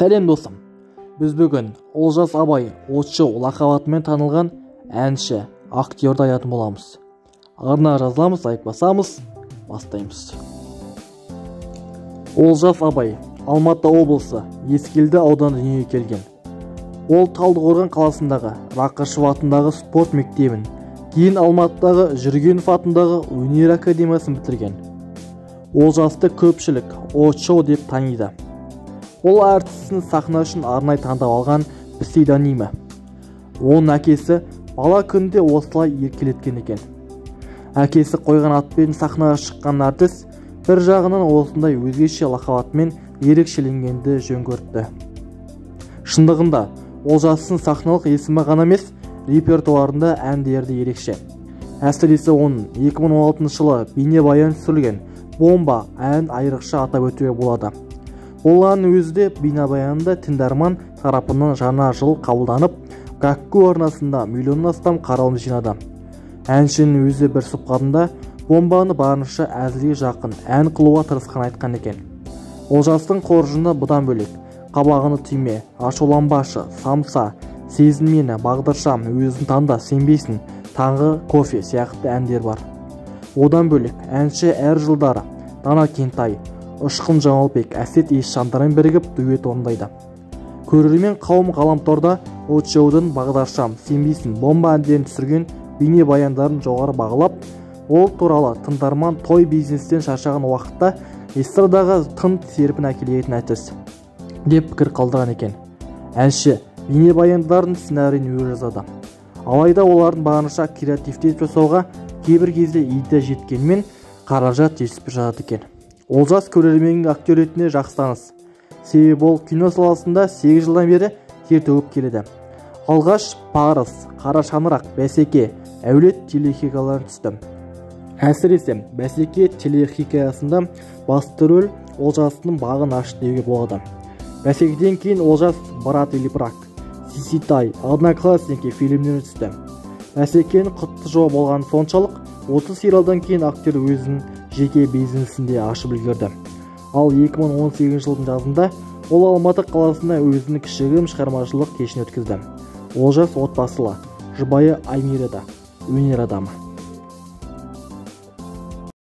Сәлем досым, біз бүгін Олжас Абай Очоу лақабатымен танылған әнші, актерді аятын боламыз. Арна жазыламыз, лайк басамыз, бастаймыз. Олжас Абай Алматы облысы Ескелді ауданы дүниеге келген. Ол Талдықорған қаласындағы Рақышев атындағы спорт мектебін, кейін Алматыдағы Жүргенов атындағы өнер академиясын бітірген. Олжасты көпшілік Очоу деп таниды. Ол әртісін сахна үшін арнай таңдап алған псевдонимі. Оның әкесі бала күнде осылай еркелеткен екен. Әкесі қойған атпен сахнаға шыққан әртіс бір жағынан осындай өзгеше лақабатымен ерекшеленгенді жөн көрді. Шындығында Олжастың сахналық есімі ғана емес, репертуарында әндері ерекше. Әсіресе оның 2016 жылы бейнебаян түсірілген «Бомба» ән айрықша атап өтуге болады. Ол ән өзі де бейнебаянында тыңдарман тарапынан жаңа жыл қабылданып, Гакку арнасында миллионнан астам қаралым жинады. Әншінің өзі бір сұхбатында «Бомбаны» барынша әзілге жақын ән қылуға тырысқан айтқан екен. Олжастың қоржыны бұдан бөлек «Қабағыны түйме», «Ашуланбашы», «Самса», «Сезін мені», «Бағдыршам», «Өзін таңда», «Сенбейсің», «Таңғы кофе» сияқты әндер бар. Одан бөлек әнші әр жылдары Дана Кентай, Ұшқын Жаңалбек, Әсет Есжандармен бірігіп дуэт орындайды. Көрермен қауым ғаламторда Очоудың «Бағдаршам», «Сенбейсің», «Бомба» әндерін түсірген бейнебаяндарын жоғары бағалап, ол туралы тыңдарман той бизнестен шаршаған уақытта эстрадаға тың серпін әкелетін әртіс деп пікір қалдырған екен. Әнші бейнебаяндардың сценарийін өзі жазады. Алайда олардың барынша креативтеп жасауға кейбір кезде иді жеткенмен қаражат жетіспей жатады екен. Олжас көрерменнің актер ретінде жақсы таныс. Себебі ол кино саласында 8 жылдан бері тер төгіп келеді. Алғаш «Парыз», «Қара шаңырақ», «Бәсеке», «Әулет» телехикаяларын түсті. Әсіресе «Бәсеке» телехикаясында басты рөл Олжастың бағын ашты деуге болады. «Бәсекеден» кейін Олжас «Брат или брак», «Сиситай», «Одноклассники» фильмдеріне түсті. «Бәсекенің» құтты жоба болған соншалық 30 сериалдан кейін актер өзінің жеке бизнесінде ашып үлгерді. Ал 2018 жылдың жазында ол Алматы қаласында өзінің кішігірім шығармашылық кешін өткізді. Олжас отбасылы, жұбайы Аймира да өнер адамы.